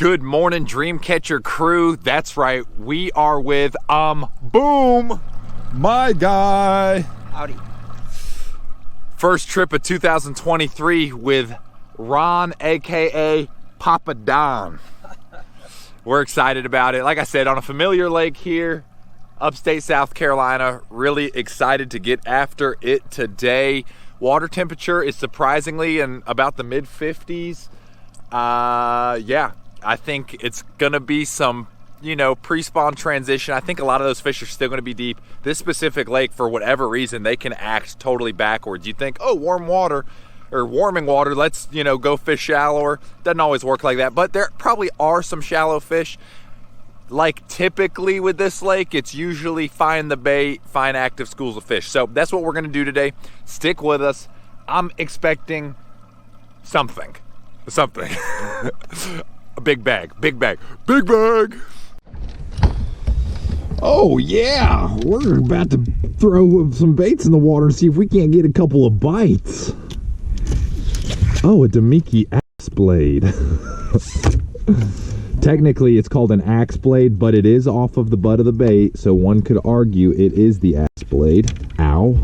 Good morning, Dreamcatcher crew. That's right, we are with Boom, my guy. Howdy. First trip of 2023 with Ron, aka Papa Don. We're excited about it. Like I said, on a familiar lake here, upstate South Carolina. Really excited to get after it today. Water temperature is surprisingly in about the mid 50s. Yeah, I think it's gonna be some, pre-spawn transition. I think a lot of those fish are still gonna be deep. This specific lake, for whatever reason, they can act totally backwards. You think, oh, warm water or warming water, let's, go fish shallower. Doesn't always work like that, but there probably are some shallow fish. Like typically with this lake, it's usually find the bait, find active schools of fish. So that's what we're gonna do today. Stick with us. I'm expecting something. A big bag. Oh yeah, we're about to throw some baits in the water and see if we can't get a couple of bites. Oh, a Demiki axe blade. Technically it's called an axe blade, but it is off of the butt of the bait, so one could argue it is the axe blade. Ow,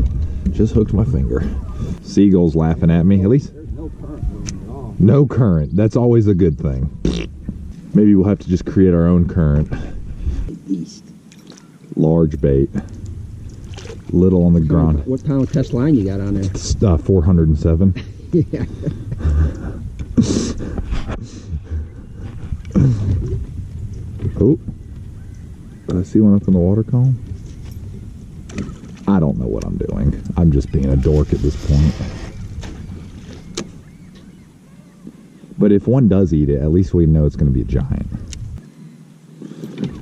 just hooked my finger. Seagull's laughing at me. At least There's no current at all. no current. That's always a good thing. Maybe we'll have to just create our own current. East. Large bait. Little on the ground. What pound test line you got on there? It's 407. Yeah. Oh, I see one up in the water column. I don't know what I'm doing. I'm just being a dork at this point. But if one does eat it, at least we know it's going to be a giant.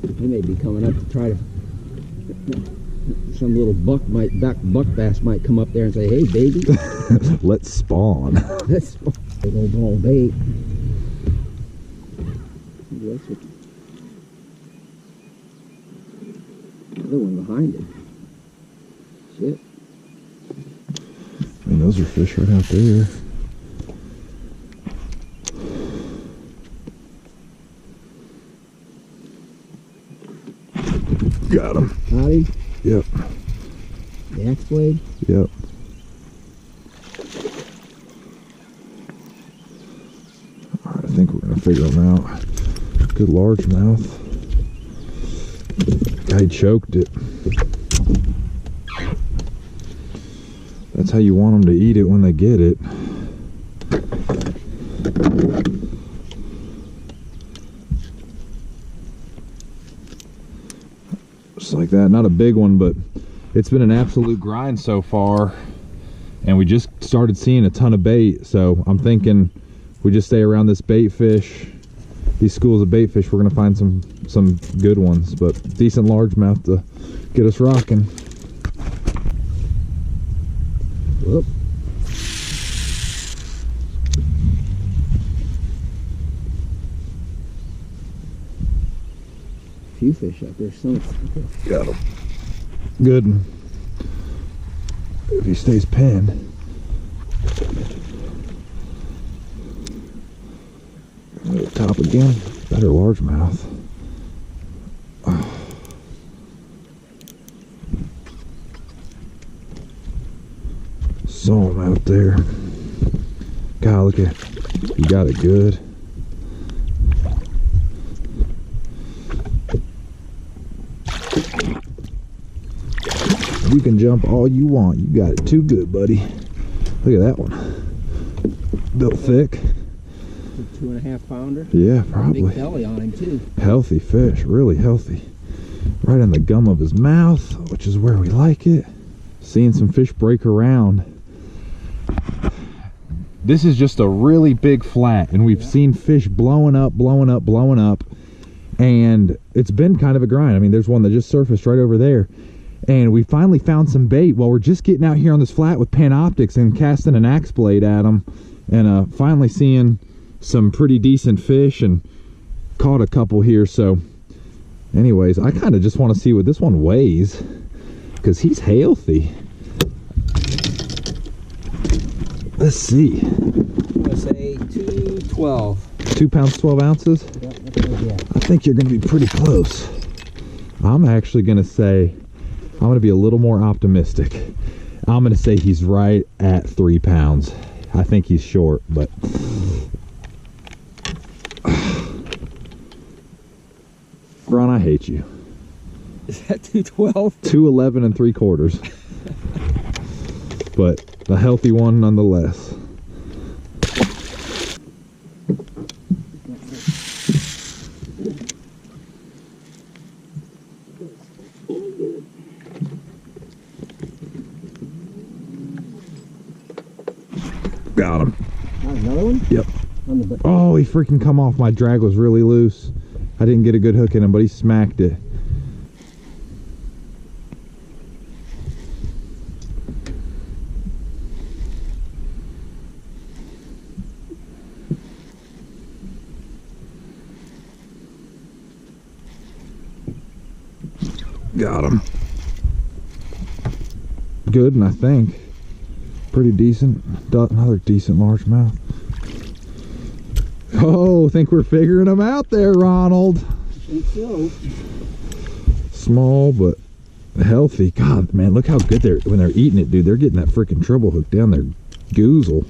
They may be coming up to try to. Some little buck bass might come up there and say, "Hey, baby, Let's spawn. that's big old ball bait." Another one behind it. Shit. I mean, those are fish right out there. Got him. Howdy. Yep. The axe blade. Yep. Alright, I think we're gonna figure them out. Good largemouth. Guy choked it. That's how you want them to eat it when they get it. Just like that. Not a big one, but it's been an absolute grind so far. And we just started seeing a ton of bait. So I'm thinking we just stay around this bait fish, these schools of bait fish, we're gonna find some good ones, but decent largemouth to get us rocking. Whoop. Few fish up there. Some. Got him. Good. If he stays pinned. Go to the top again. Better largemouth. Saw him out there. God, look at, you got it good. You can jump all you want. You got it too good, buddy. Look at that one. Built thick. 2.5 pounder. Yeah, probably. Big belly on him too. Healthy fish, really healthy. Right in the gum of his mouth, which is where we like it. Seeing some fish break around. This is just a really big flat, and we've seen fish blowing up, and it's been kind of a grind. I mean, there's one that just surfaced right over there, and we finally found some bait while we're just getting out here on this flat with Panoptics and casting an axe blade at them, and finally seeing some pretty decent fish and caught a couple here. So anyways, I kind of just want to see what this one weighs, because he's healthy. Let's see. I'm gonna say 212. 2 pounds, 12 ounces? Yeah, that's what I get. I think you're going to be pretty close. I'm actually going to say, I'm going to be a little more optimistic. I'm going to say he's right at 3 pounds. I think he's short, but... Ron, I hate you. Is that 212? 211 and 3/4. But a healthy one nonetheless. Got him. Another one? Yep. On the Oh, he freaking come off. My drag was really loose. I didn't get a good hook in him, but he smacked it. Got him. Good, and I think pretty decent. Another decent largemouth. Oh, think we're figuring them out there, Ronald. I think so. Small but healthy. God, man, look how good they're when they're eating it, dude. They're getting that freaking treble hook down their goozle.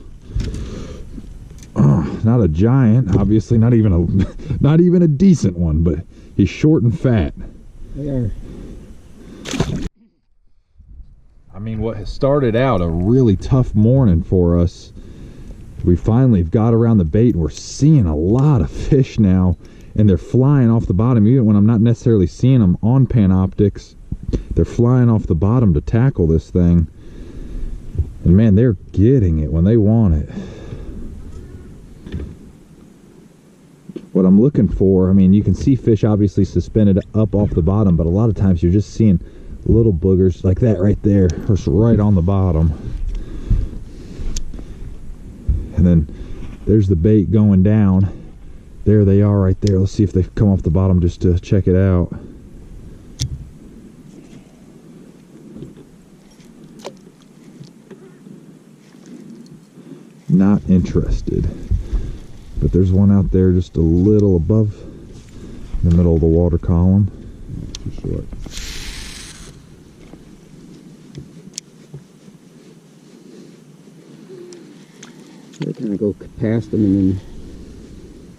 Oh, not a giant, obviously. Not even a decent one, but he's short and fat. They are. I mean, what has started out a really tough morning for us, we finally got around the bait and we're seeing a lot of fish now, and they're flying off the bottom. Even when I'm not necessarily seeing them on Panoptics, they're flying off the bottom to tackle this thing. And man, they're getting it when they want it. What I'm looking for, I mean, you can see fish obviously suspended up off the bottom, but a lot of times you're just seeing little boogers like that right there, just right on the bottom. And then there's the bait going down. There they are right there. Let's see if they've come off the bottom just to check it out. Not interested. But there's one out there just a little above in the middle of the water column. Too short. They kind of go past them and then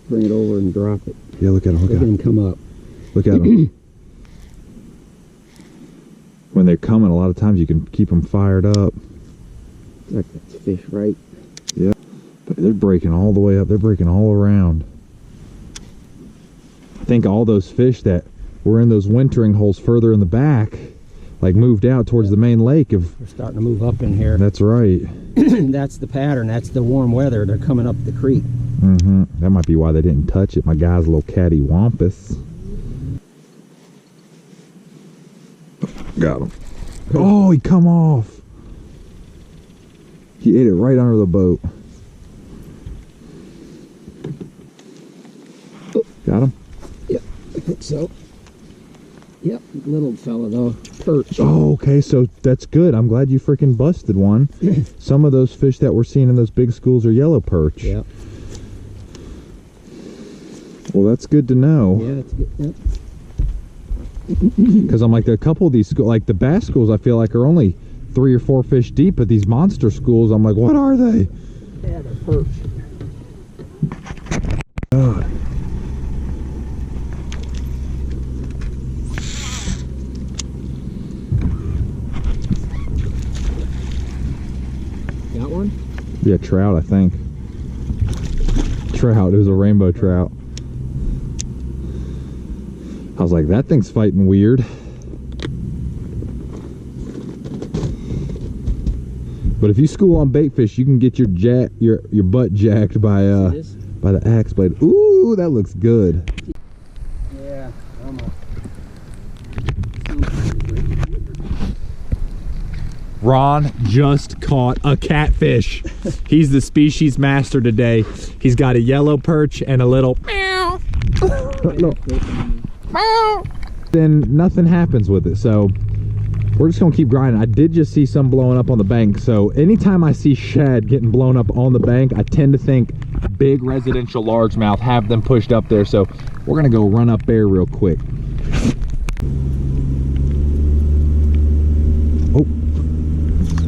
bring it over and drop it. Yeah, look at him. Look Look at at him. them come up. Look at them. When they're coming, a lot of times you can keep them fired up. Like that's fish, right? Yeah. But they're breaking all the way up. They're breaking all around. I think all those fish that were in those wintering holes further in the back, like moved out towards the main lake. They're starting to move up in here. That's right. That's the pattern. That's the warm weather. They're coming up the creek. Mm-hmm. That might be why they didn't touch it. My guy's a little catty wampus. Got him. Oh, he come off. He ate it right under the boat. Got him? Yep, I think so. Yep, little fella though. Perch. Oh, okay, so that's good. I'm glad you freaking busted one. Some of those fish that we're seeing in those big schools are yellow perch. Yep. Well, that's good to know. Yeah, that's good. Yep. Because I'm like, a couple of these schools, like the bass schools, I feel like are only 3 or 4 fish deep, but these monster schools, I'm like, what are they? Yeah, they're perch. God. Got one? Yeah, trout, I think. Trout. It was a rainbow trout. I was like, that thing's fighting weird. But if you school on bait fish, you can get your butt jacked by the axe blade. Ooh, that looks good. Yeah, Ron just caught a catfish. He's the species master today. He's got a yellow perch and a little meow. No. Then nothing happens with it, so we're just gonna keep grinding. I did just see some blowing up on the bank, so anytime I see shad getting blown up on the bank, I tend to think big residential largemouth, have them pushed up there. So we're gonna go run up there real quick. Oh,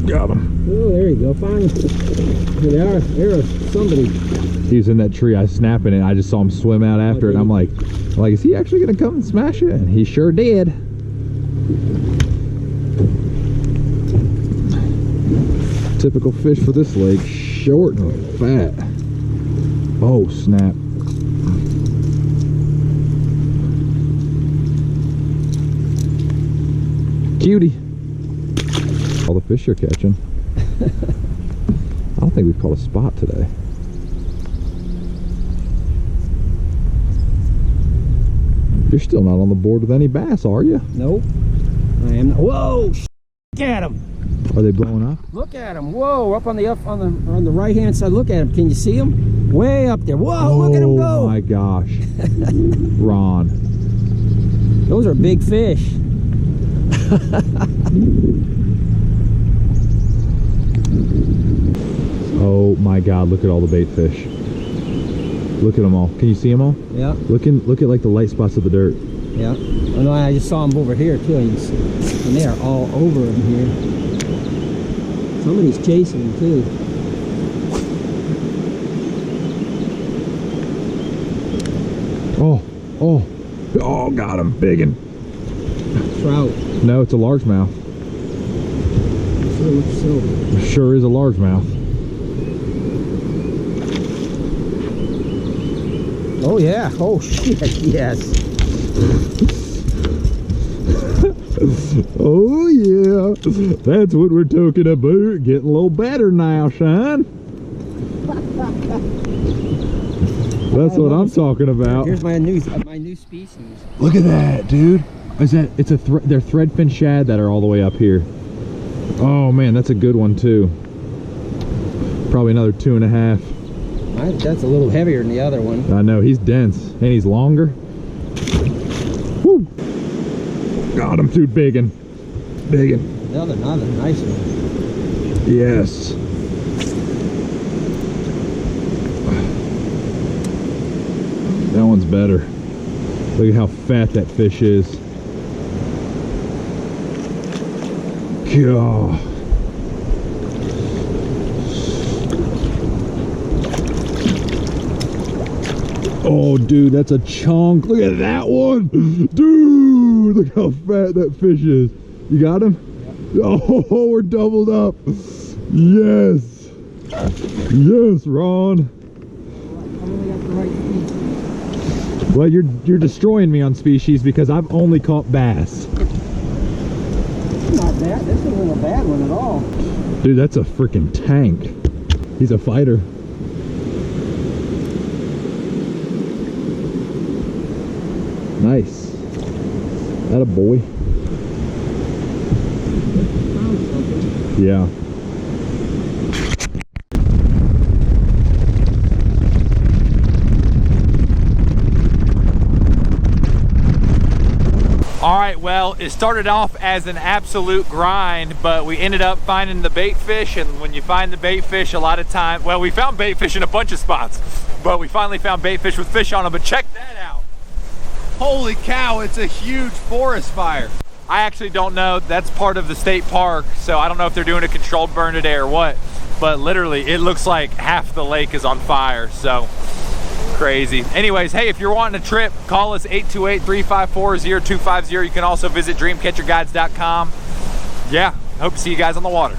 got him. Oh, there you go. Finally. There are somebody. He was in that tree. I was snapping it. I just saw him swim out after it. I'm like, is he actually gonna come and smash it? And he sure did. Typical fish for this lake, short and fat. Oh snap. Cutie. All the fish you're catching. I don't think we've caught a spot today. You're still not on the board with any bass, are you? Nope. I am not. Whoa! Look at them. Are they blowing up? Look at them. Whoa! Up on the right hand side. Look at them. Can you see them? Way up there. Whoa! Look at them go. Oh my gosh. Ron. Those are big fish. Oh my God! Look at all the bait fish. Look at them all. Can you see them all? Yeah. Look at like the light spots of the dirt. Yeah. Oh no, I just saw them over here too. And they are all over them here. Somebody's chasing them too. Oh, got him. Biggin. Trout. No, it's a largemouth. Sure looks silver. Sure is a largemouth. Oh yeah. Oh shit. Yes. Oh yeah. That's what we're talking about. Getting a little better now, son. That's what I'm talking about. Here's my new species. Look at that, dude. Is that? It's they're threadfin shad that are all the way up here. Oh man, that's a good one too. Probably another 2.5. That's a little heavier than the other one. I know, he's dense and he's longer. Woo! Got him, dude. Biggin. Another nice one. Yes. That one's better. Look at how fat that fish is. God. Oh, dude, that's a chunk. Look at that one. Dude, look how fat that fish is. You got him? Yep. Oh, we're doubled up. Yes. Yes, Ron. Well, you're destroying me on species because I've only caught bass. Not bad. This isn't a bad one at all. Dude, that's a freaking tank. He's a fighter. Nice. That a boy. Yeah. All right, well, it started off as an absolute grind, but we ended up finding the bait fish, and when you find the bait fish, a lot of time, well, we found bait fish in a bunch of spots, but we finally found bait fish with fish on them. But check that out. Holy cow, it's a huge forest fire. I actually don't know. That's part of the state park, so I don't know if they're doing a controlled burn today or what, but literally it looks like half the lake is on fire, so crazy. Anyways, hey, if you're wanting a trip, call us 828-354-0250. You can also visit dreamcatcherguides.com. Yeah, hope to see you guys on the water.